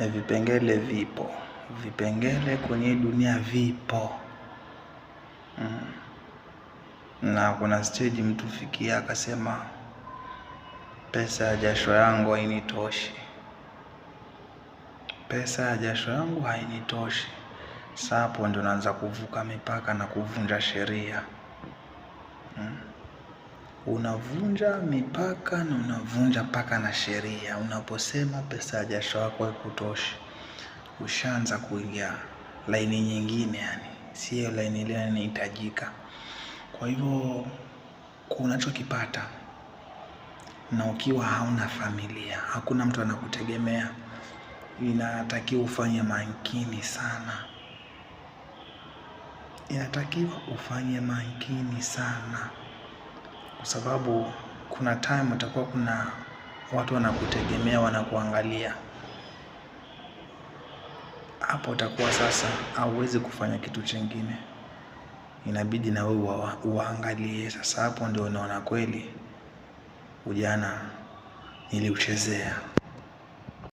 Vipengele vipo, vipengele kwenye dunia vipo. Na kuna stage mtu fikia akasema pesa ya jasho yangu hainitoshi, pesa ya jasho yangu hainitoshi. Sasa hapo ndio naanza kuvuka mipaka na kuvunja sheria. Unavunja mipaka na unavunja paka na sheria unaposema pesa ya jasho yako haikutoshi. Ushaanza kuingia laini nyingine, yani sio laini ile inahitajika. Kwa hivyo unachokipata, na ukiwa hauna familia, hakuna mtu anakutegemea, inatakiwa ufanye makini sana. Inatakiwa ufanye makini sana, kwa sababu kuna time utakuwa kuna watu wanakutegemea, wanakuangalia. Hapo utakuwa sasa hauwezi kufanya kitu chingine, inabidi na wewe uangalie. Sasa hapo ndio unaona kweli ujana niliuchezea.